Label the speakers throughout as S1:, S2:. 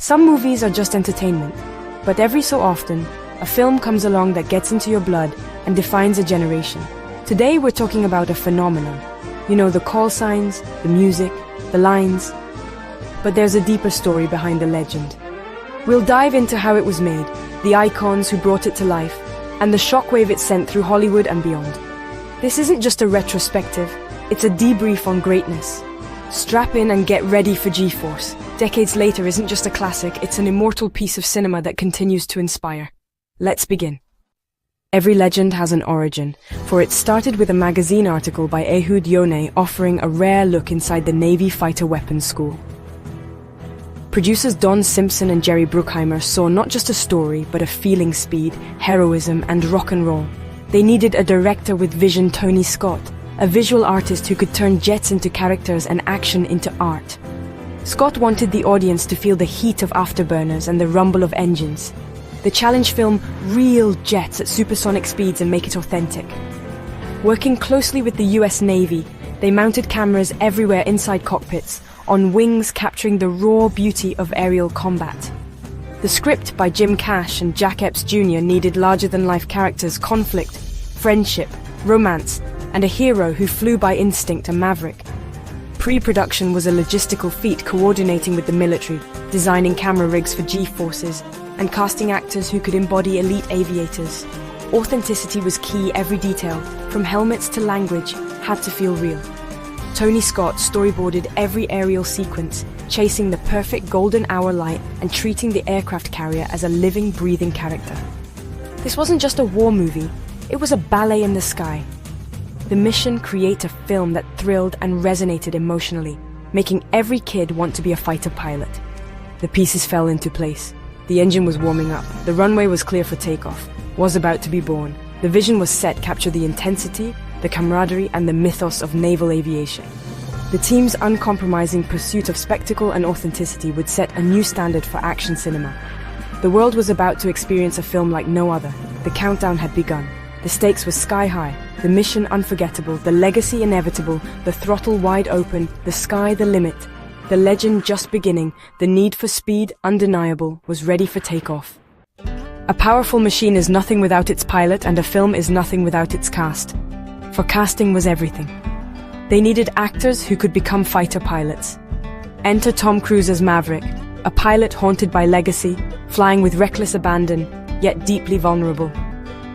S1: Some movies are just entertainment, but every so often, a film comes along that gets into your blood and defines a generation. Today we're talking about a phenomenon. You know, the call signs, the music, the lines. But there's a deeper story behind the legend. We'll dive into how it was made, the icons who brought it to life, and the shockwave it sent through Hollywood and beyond. This isn't just a retrospective, it's a debrief on greatness. Strap in and get ready for G-Force. Decades Later isn't just a classic, it's an immortal piece of cinema that continues to inspire. Let's begin. Every legend has an origin, for it started with a magazine article by Ehud Yoneh offering a rare look inside the Navy fighter weapons school. Producers Don Simpson and Jerry Bruckheimer saw not just a story, but a feeling, speed, heroism, and rock and roll. They needed a director with vision, Tony Scott, a visual artist who could turn jets into characters and action into art. Scott wanted the audience to feel the heat of afterburners and the rumble of engines. The challenge film real jets at supersonic speeds and make it authentic. Working closely with the US Navy, they mounted cameras everywhere inside cockpits, on wings capturing the raw beauty of aerial combat. The script by Jim Cash and Jack Epps Jr. needed larger-than-life characters, conflict, friendship, romance, and a hero who flew by instinct, a maverick. Pre-production was a logistical feat, coordinating with the military, designing camera rigs for G-forces, and casting actors who could embody elite aviators. Authenticity was key. Every detail, from helmets to language, had to feel real. Tony Scott storyboarded every aerial sequence, chasing the perfect golden hour light and treating the aircraft carrier as a living, breathing character. This wasn't just a war movie, it was a ballet in the sky. The mission: create a film that thrilled and resonated emotionally, making every kid want to be a fighter pilot. The pieces fell into place. The engine was warming up, the runway was clear for takeoff, was about to be born. The vision was set, capture the intensity, the camaraderie, and the mythos of naval aviation. The team's uncompromising pursuit of spectacle and authenticity would set a new standard for action cinema. The world was about to experience a film like no other. The countdown had begun. The stakes were sky high, the mission unforgettable, the legacy inevitable, the throttle wide open, the sky the limit. The legend just beginning, the need for speed, undeniable, was ready for takeoff. A powerful machine is nothing without its pilot, and a film is nothing without its cast. For casting was everything. They needed actors who could become fighter pilots. Enter Tom Cruise as Maverick, a pilot haunted by legacy, flying with reckless abandon, yet deeply vulnerable.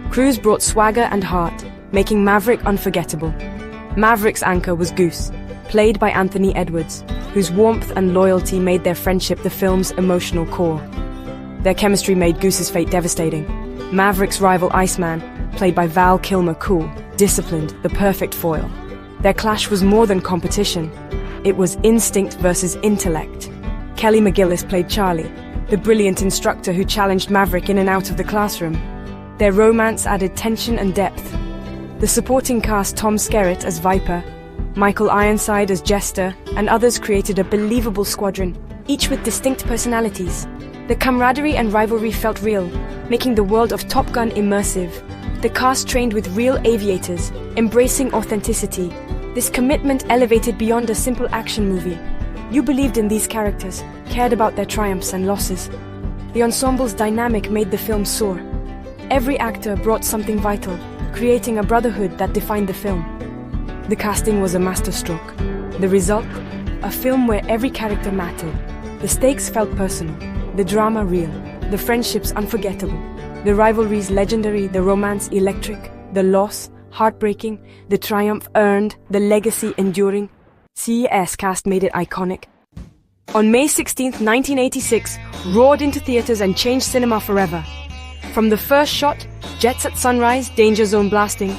S1: Cruise brought swagger and heart, making Maverick unforgettable. Maverick's anchor was Goose, played by Anthony Edwards, whose warmth and loyalty made their friendship the film's emotional core. Their chemistry made Goose's fate devastating. Maverick's rival Iceman, played by Val Kilmer, cool, disciplined, the perfect foil. Their clash was more than competition. It was instinct versus intellect. Kelly McGillis played Charlie, the brilliant instructor who challenged Maverick in and out of the classroom. Their romance added tension and depth. The supporting cast, Tom Skerritt as Viper, Michael Ironside as Jester, and others created a believable squadron, each with distinct personalities. The camaraderie and rivalry felt real, making the world of Top Gun immersive. The cast trained with real aviators, embracing authenticity. This commitment elevated beyond a simple action movie. You believed in these characters, cared about their triumphs and losses. The ensemble's dynamic made the film soar. Every actor brought something vital, creating a brotherhood that defined the film. The casting was a masterstroke. The result? A film where every character mattered. The stakes felt personal, the drama real, the friendships unforgettable, the rivalries legendary, the romance electric, the loss heartbreaking, the triumph earned, the legacy enduring. CES cast made it iconic. On May 16, 1986, roared into theaters and changed cinema forever. From the first shot, jets at sunrise, danger zone blasting,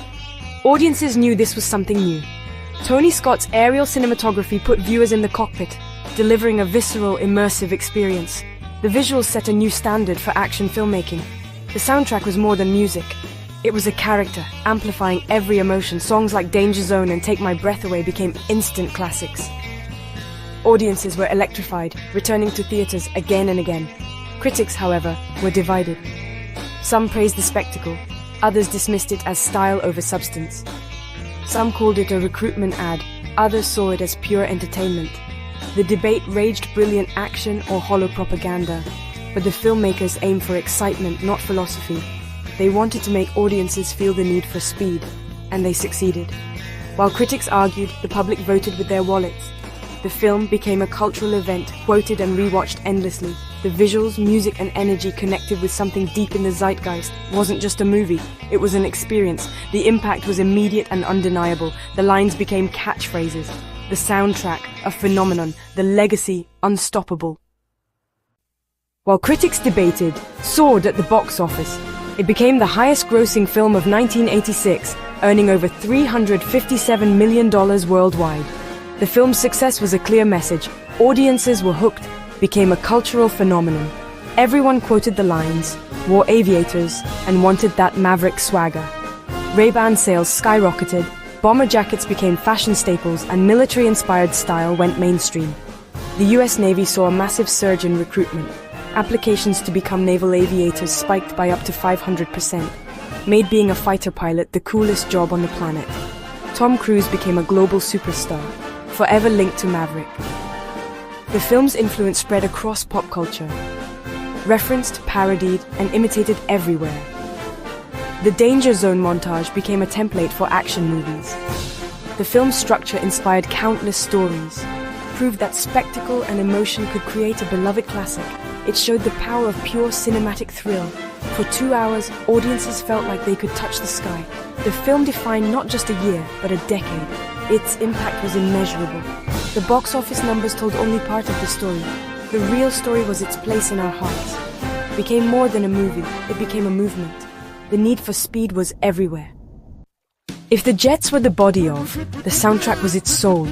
S1: audiences knew this was something new. Tony Scott's aerial cinematography put viewers in the cockpit, delivering a visceral, immersive experience. The visuals set a new standard for action filmmaking. The soundtrack was more than music. It was a character, amplifying every emotion. Songs like Danger Zone and Take My Breath Away became instant classics. Audiences were electrified, returning to theaters again and again. Critics, however, were divided. Some praised the spectacle, others dismissed it as style over substance. Some called it a recruitment ad, others saw it as pure entertainment. The debate raged: brilliant action or hollow propaganda. But the filmmakers aimed for excitement, not philosophy. They wanted to make audiences feel the need for speed, and they succeeded. While critics argued, the public voted with their wallets. The film became a cultural event, quoted and rewatched endlessly. The visuals, music, and energy connected with something deep in the zeitgeist. It wasn't just a movie, it was an experience. The impact was immediate and undeniable. The lines became catchphrases. The soundtrack, a phenomenon. The legacy, unstoppable. While critics debated, soared at the box office. It became the highest-grossing film of 1986, earning over $357 million worldwide. The film's success was a clear message. Audiences were hooked, became a cultural phenomenon. Everyone quoted the lines, wore aviators, and wanted that maverick swagger. Ray-Ban sales skyrocketed, bomber jackets became fashion staples, and military-inspired style went mainstream. The US Navy saw a massive surge in recruitment. Applications to become naval aviators spiked by up to 500%, made being a fighter pilot the coolest job on the planet. Tom Cruise became a global superstar, forever linked to Maverick. The film's influence spread across pop culture, referenced, parodied, and imitated everywhere. The Danger Zone montage became a template for action movies. The film's structure inspired countless stories, proved that spectacle and emotion could create a beloved classic. It showed the power of pure cinematic thrill. For 2 hours, audiences felt like they could touch the sky. The film defined not just a year, but a decade. Its impact was immeasurable. The box office numbers told only part of the story. The real story was its place in our hearts. It became more than a movie, it became a movement. The need for speed was everywhere. If the jets were the body of, the soundtrack was its soul.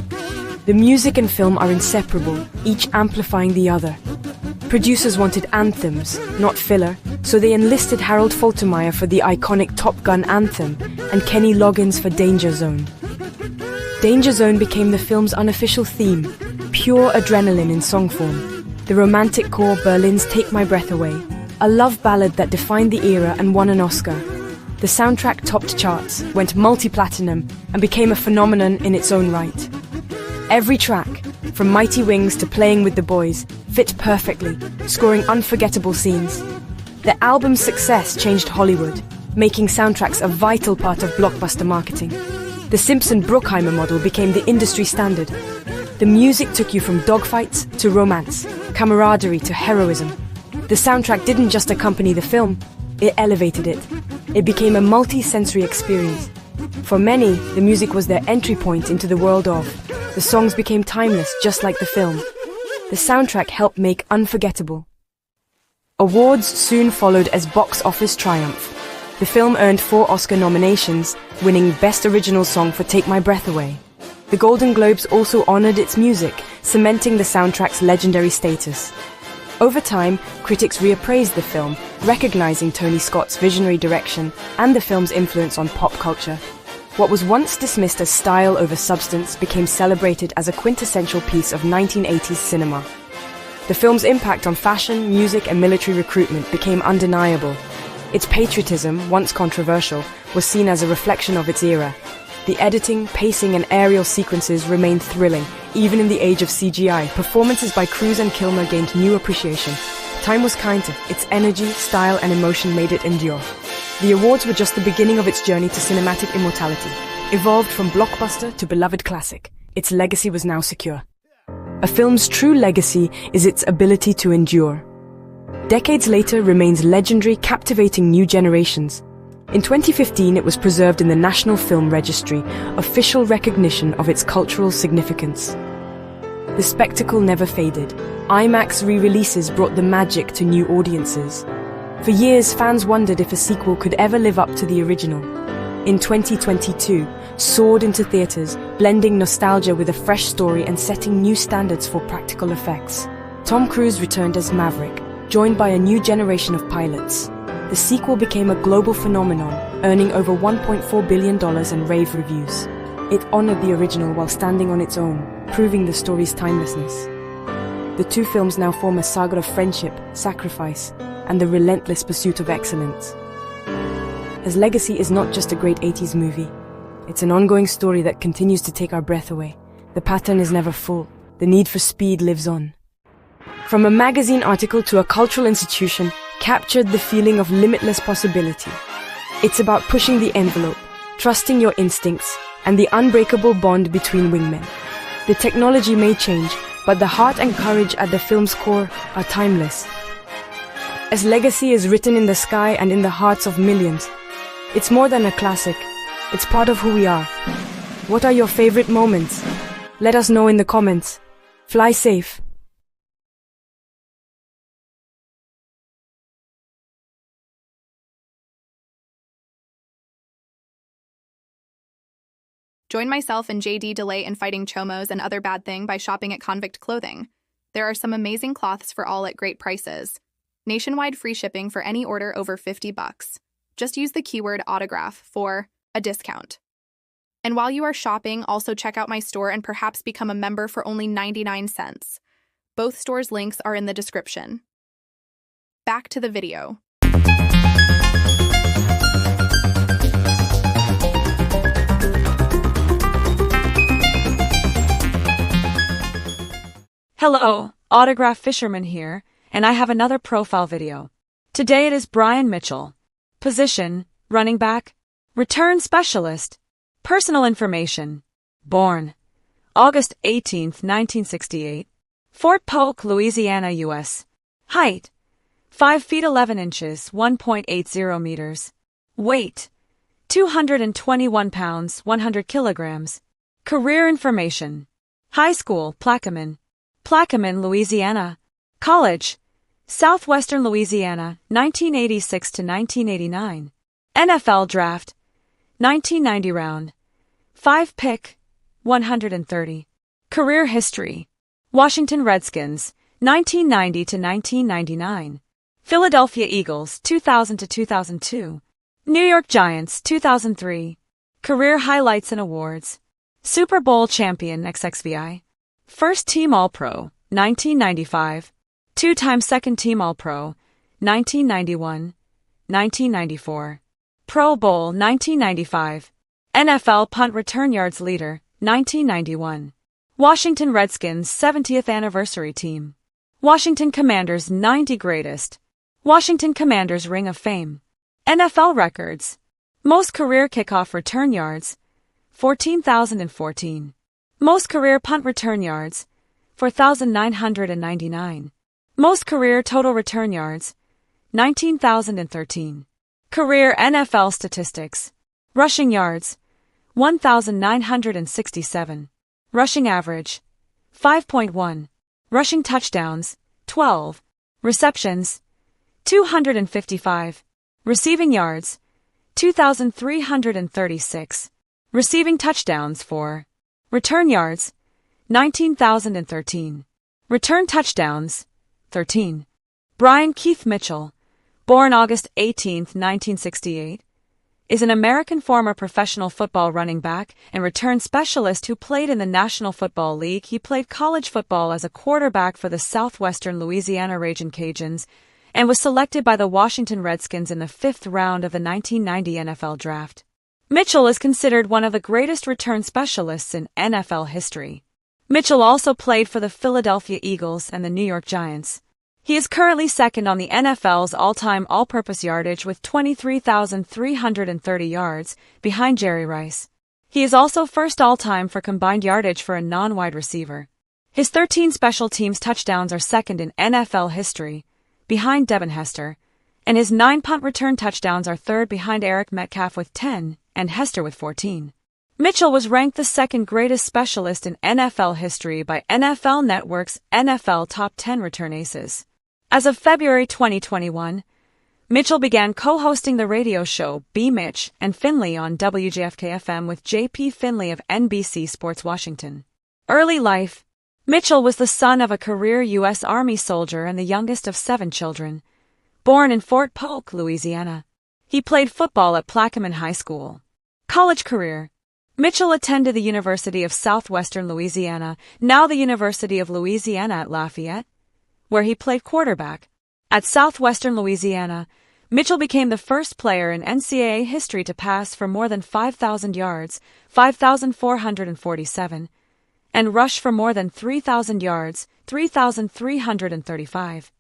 S1: The music and film are inseparable, each amplifying the other. Producers wanted anthems, not filler, so they enlisted Harold Faltermeyer for the iconic Top Gun anthem and Kenny Loggins for Danger Zone. Danger Zone became the film's unofficial theme, pure adrenaline in song form. The romantic core Berlin's Take My Breath Away, a love ballad that defined the era and won an Oscar. The soundtrack topped charts, went multi-platinum, and became a phenomenon in its own right. Every track, from Mighty Wings to Playing with the Boys, fit perfectly, scoring unforgettable scenes. The album's success changed Hollywood, making soundtracks a vital part of blockbuster marketing. The Simpson-Bruckheimer model became the industry standard. The music took you from dogfights to romance, camaraderie to heroism. The soundtrack didn't just accompany the film, it elevated it. It became a multi-sensory experience. For many, the music was their entry point into the world of. The songs became timeless, just like the film. The soundtrack helped make unforgettable. Awards soon followed as box office triumph. The film earned 4 Oscar nominations, winning Best Original Song for Take My Breath Away. The Golden Globes also honored its music, cementing the soundtrack's legendary status. Over time, critics reappraised the film, recognizing Tony Scott's visionary direction and the film's influence on pop culture. What was once dismissed as style over substance became celebrated as a quintessential piece of 1980s cinema. The film's impact on fashion, music, and military recruitment became undeniable. Its patriotism, once controversial, was seen as a reflection of its era. The editing, pacing, and aerial sequences remained thrilling, even in the age of CGI. Performances by Cruise and Kilmer gained new appreciation. Time was kind to its energy, style, and emotion made it endure. The awards were just the beginning of its journey to cinematic immortality. Evolved from blockbuster to beloved classic, its legacy was now secure. A film's true legacy is its ability to endure. Decades later remains legendary, captivating new generations. In 2015, it was preserved in the National Film Registry, official recognition of its cultural significance. The spectacle never faded. IMAX re-releases brought the magic to new audiences. For years, fans wondered if a sequel could ever live up to the original. In 2022, soared into theaters, blending nostalgia with a fresh story and setting new standards for practical effects. Tom Cruise returned as Maverick, joined by a new generation of pilots. The sequel became a global phenomenon, earning over $1.4 billion in rave reviews. It honored the original while standing on its own, proving the story's timelessness. The two films now form a saga of friendship, sacrifice, and the relentless pursuit of excellence. His legacy is not just a great 80s movie. It's an ongoing story that continues to take our breath away. The pattern is never full. the need for speed lives on. From a magazine article to a cultural institution, captured the feeling of limitless possibility. It's about pushing the envelope, trusting your instincts, and the unbreakable bond between wingmen. The technology may change, but the heart and courage at the film's core are timeless. As legacy is written in the sky and in the hearts of millions, it's more than a classic. It's part of who we are. What are your favorite moments? Let us know in the comments. Fly safe.
S2: Join myself and JD Delay in fighting chomos and other bad thing by shopping at Convict Clothing. There are some amazing cloths for all at great prices. Nationwide free shipping for any order over $50. Just use the keyword autograph for a discount. And while you are shopping, also check out my store and perhaps become a member for only 99 cents. Both stores' links are in the description. Back to the video.
S3: Hello, Autograph Fisherman here, and I have another profile video. Today it is Brian Mitchell. Position, running back. Return specialist. Personal information. Born August 18, 1968. Fort Polk, Louisiana, U.S. Height 5 feet 11 inches, 1.80 meters. Weight 221 pounds, 100 kilograms. Career information. High school, Plaquemine, Louisiana. College, Southwestern Louisiana, 1986 to 1989. NFL Draft, 1990 round. 5 pick, 130. Career history, Washington Redskins, 1990 to 1999. Philadelphia Eagles, 2000 to 2002. New York Giants, 2003. Career highlights and awards. Super Bowl champion XXVI. First Team All-Pro, 1995. Two-time Second Team All-Pro, 1991, 1994. Pro Bowl, 1995. NFL Punt Return Yards Leader, 1991. Washington Redskins 70th Anniversary Team. Washington Commanders 90 Greatest. Washington Commanders Ring of Fame. NFL Records. Most career kickoff return yards, 14,014. Most career punt return yards, 4,999. Most career total return yards, 19,013. Career NFL statistics. Rushing yards, 1,967. Rushing average, 5.1. Rushing touchdowns, 12. Receptions, 255. Receiving yards, 2,336. Receiving touchdowns, 4. Return yards, 19,013. Return touchdowns, 13. Brian Keith Mitchell, born August 18, 1968, is an American former professional football running back and return specialist who played in the National Football League. He played college football as a quarterback for the Southwestern Louisiana Ragin' Cajuns and was selected by the Washington Redskins in the 5th round of the 1990 NFL Draft. Mitchell is considered one of the greatest return specialists in NFL history. Mitchell also played for the Philadelphia Eagles and the New York Giants. He is currently second on the NFL's all-time all-purpose yardage with 23,330 yards, behind Jerry Rice. He is also first all-time for combined yardage for a non-wide receiver. His 13 special teams touchdowns are second in NFL history, behind Devin Hester, and his 9 punt return touchdowns are third behind Eric Metcalf with 10 and Hester with 14. Mitchell was ranked the second greatest specialist in NFL history by NFL Network's NFL Top 10 Return Aces. As of February 2021, Mitchell began co-hosting the radio show B. Mitch and Finley on WJFK-FM with J.P. Finley of NBC Sports Washington. Early life. Mitchell was the son of a career U.S. Army soldier and the youngest of 7 children. Born in Fort Polk, Louisiana, he played football at Plaquemine High School. College career. Mitchell attended the University of Southwestern Louisiana, now the University of Louisiana at Lafayette, where he played quarterback. At Southwestern Louisiana, Mitchell became the first player in NCAA history to pass for more than 5,000 yards, 5,447, and rushed for more than 3,000 yards, 3,335.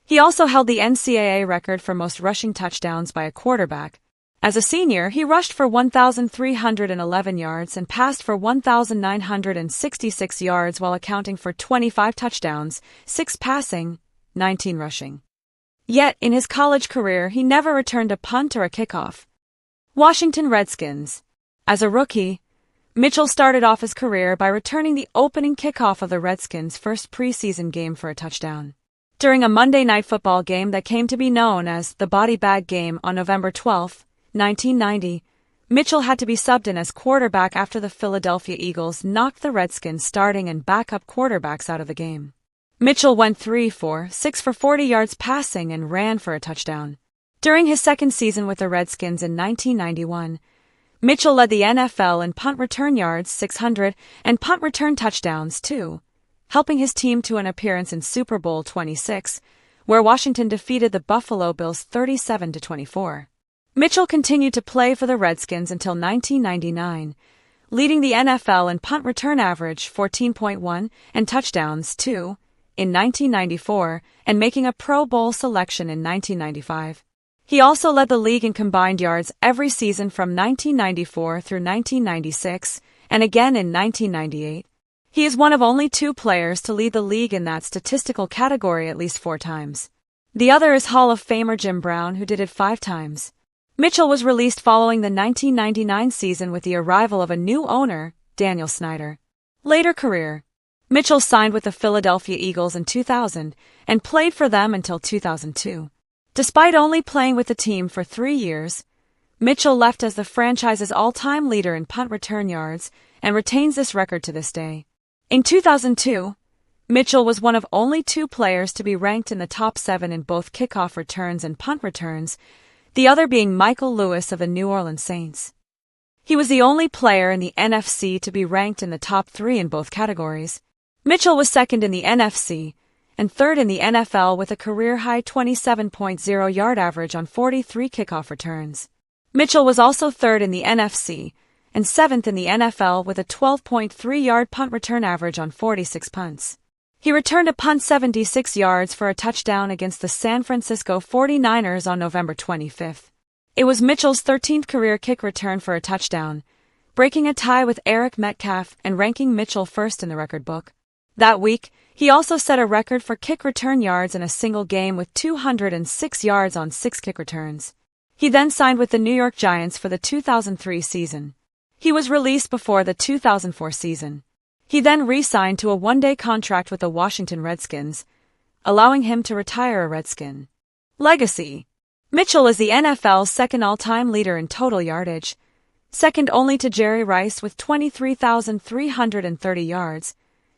S3: He also held the NCAA record for most rushing touchdowns by a quarterback. As a senior, he rushed for 1,311 yards and passed for 1,966 yards while accounting for 25 touchdowns, 6 passing, 19 rushing. Yet, in his college career, he never returned a punt or a kickoff. Washington Redskins. As a rookie, Mitchell started off his career by returning the opening kickoff of the Redskins' first preseason game for a touchdown. During a Monday Night Football game that came to be known as the Body Bag Game on November 12, 1990, Mitchell had to be subbed in as quarterback after the Philadelphia Eagles knocked the Redskins' starting and backup quarterbacks out of the game. Mitchell went 3 for 6 for 40 yards passing and ran for a touchdown. During his second season with the Redskins in 1991, Mitchell led the NFL in punt return yards 600 and punt return touchdowns too, helping his team to an appearance in Super Bowl 26, where Washington defeated the Buffalo Bills 37-24. Mitchell continued to play for the Redskins until 1999, leading the NFL in punt return average 14.1 and touchdowns 2 in 1994 and making a Pro Bowl selection in 1995. He also led the league in combined yards every season from 1994 through 1996 and again in 1998. He is one of only 2 players to lead the league in that statistical category at least 4 times. The other is Hall of Famer Jim Brown, who did it 5 times. Mitchell was released following the 1999 season with the arrival of a new owner, Daniel Snyder. Later career. Mitchell signed with the Philadelphia Eagles in 2000 and played for them until 2002. Despite only playing with the team for 3 years, Mitchell left as the franchise's all-time leader in punt return yards and retains this record to this day. In 2002, Mitchell was one of only 2 players to be ranked in the top 7 in both kickoff returns and punt returns, the other being Michael Lewis of the New Orleans Saints. He was the only player in the NFC to be ranked in the top 3 in both categories. Mitchell was second in the NFC and third in the NFL with a career-high 27.0 yard average on 43 kickoff returns. Mitchell was also third in the NFC and 7th in the NFL with a 12.3 yard punt return average on 46 punts. He returned a punt 76 yards for a touchdown against the San Francisco 49ers on November 25. It was Mitchell's 13th career kick return for a touchdown, breaking a tie with Eric Metcalf and ranking Mitchell first in the record book. That week, he also set a record for kick return yards in a single game with 206 yards on 6 kick returns. He then signed with the New York Giants for the 2003 season. He was released before the 2004 season. He then re-signed to a 1-day contract with the Washington Redskins, allowing him to retire a Redskin. Legacy. Mitchell is the NFL's second all-time leader in total yardage, second only to Jerry Rice with 23,330 yards,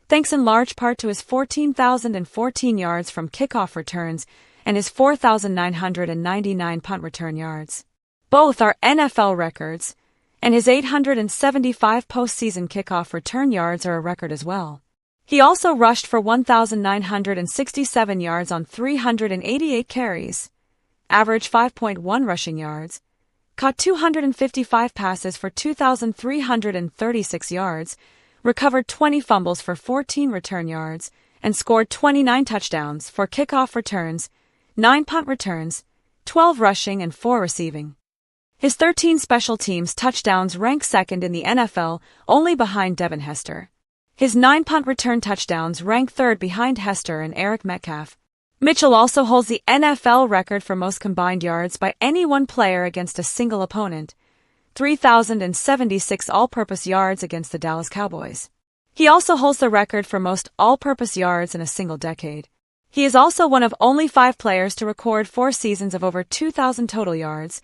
S3: thanks in large part to his 14,014 yards from kickoff returns and his 4,999 punt return yards. Both are NFL records, and his 875 postseason kickoff return yards are a record as well. He also rushed for 1,967 yards on 388 carries, averaged 5.1 rushing yards, caught 255 passes for 2,336 yards, recovered 20 fumbles for 14 return yards, and scored 29 touchdowns for kickoff returns, 9 punt returns, 12 rushing and 4 receiving. His 13 special teams touchdowns rank second in the NFL, only behind Devin Hester. His 9 punt return touchdowns rank third behind Hester and Eric Metcalf. Mitchell also holds the NFL record for most combined yards by any one player against a single opponent, 3,076 all-purpose yards against the Dallas Cowboys. He also holds the record for most all-purpose yards in a single decade. He is also one of only 5 players to record 4 seasons of over 2,000 total yards,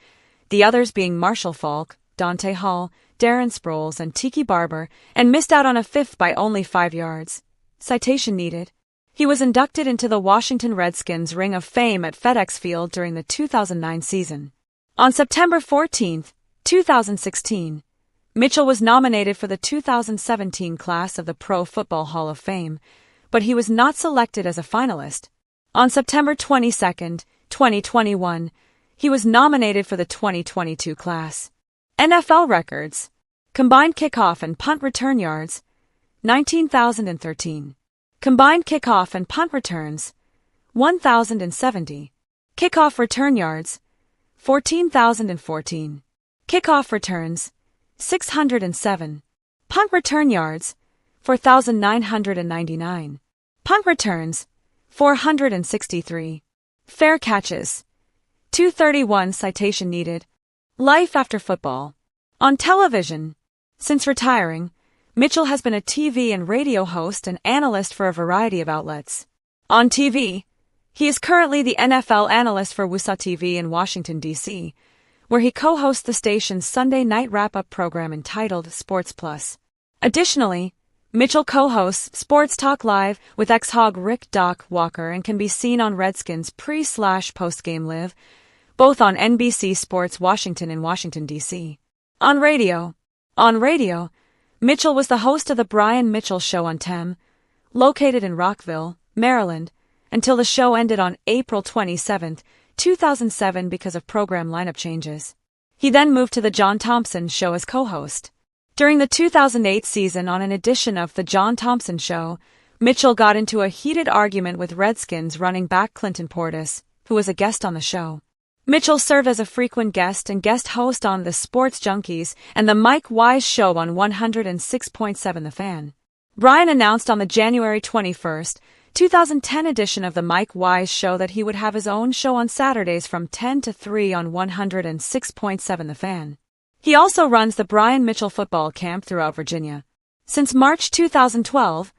S3: the others being Marshall Faulk, Dante Hall, Darren Sproles, and Tiki Barber, and missed out on a 5th by only 5 yards. Citation needed. He was inducted into the Washington Redskins Ring of Fame at FedEx Field during the 2009 season. On September 14, 2016, Mitchell was nominated for the 2017 class of the Pro Football Hall of Fame, but he was not selected as a finalist. On September 22, 2021, he was nominated for the 2022 class. NFL records. Combined kickoff and punt return yards. 19,013. Combined kickoff and punt returns, 1,070. Kickoff return yards, 14,014. Kickoff returns, 607. Punt return yards, 4,999. Punt returns, 463. Fair catches, 231. Citation needed. Life after football. On television. Since retiring, Mitchell has been a TV and radio host and analyst for a variety of outlets. On TV, he is currently the NFL analyst for WUSA TV in Washington, D.C., where he co-hosts the station's Sunday night wrap-up program entitled Sports Plus. Additionally, Mitchell co-hosts Sports Talk Live with ex-Hog Rick "Doc" Walker and can be seen on Redskins pre/post-game live, both on NBC Sports Washington in Washington, D.C. On radio, Mitchell was the host of The Brian Mitchell Show on TEM, located in Rockville, Maryland, until the show ended on April 27, 2007 because of program lineup changes. He then moved to The John Thompson Show as co-host. During the 2008 season on an edition of The John Thompson Show, Mitchell got into a heated argument with Redskins running back Clinton Portis, who was a guest on the show. Mitchell served as a frequent guest and guest host on The Sports Junkies and The Mike Wise Show on 106.7 The Fan. Brian announced on the January 21, 2010 edition of The Mike Wise Show that he would have his own show on Saturdays from 10 to 3 on 106.7 The Fan. He also runs the Brian Mitchell Football Camp throughout Virginia. Since March 2012,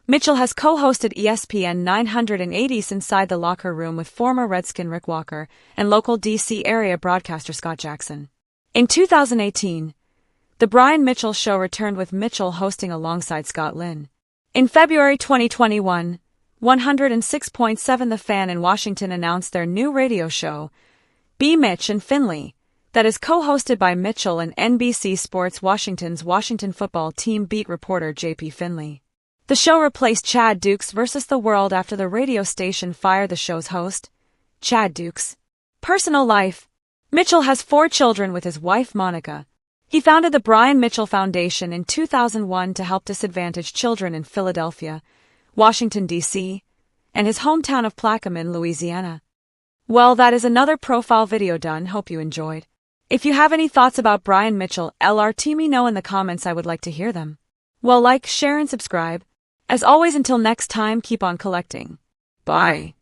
S3: Mitchell has co-hosted ESPN 980's Inside the Locker Room with former Redskin Rick Walker and local D.C. area broadcaster Scott Jackson. In 2018, The Brian Mitchell Show returned with Mitchell hosting alongside Scott Lynn. In February 2021, 106.7 The Fan in Washington announced their new radio show, Be Mitch and Finley, that is co-hosted by Mitchell and NBC Sports Washington's Washington football team beat reporter J.P. Finley. The show replaced Chad Dukes vs. the World after the radio station fired the show's host, Chad Dukes. Personal life. Mitchell has 4 children with his wife Monica. He founded the Brian Mitchell Foundation in 2001 to help disadvantaged children in Philadelphia, Washington, D.C., and his hometown of Plaquemine, Louisiana. Well, that is another profile video done. Hope you enjoyed. If you have any thoughts about Brian Mitchell, let me know in the comments. I would like to hear them. Well, like, share, and subscribe. As always, until next time, keep on collecting. Bye.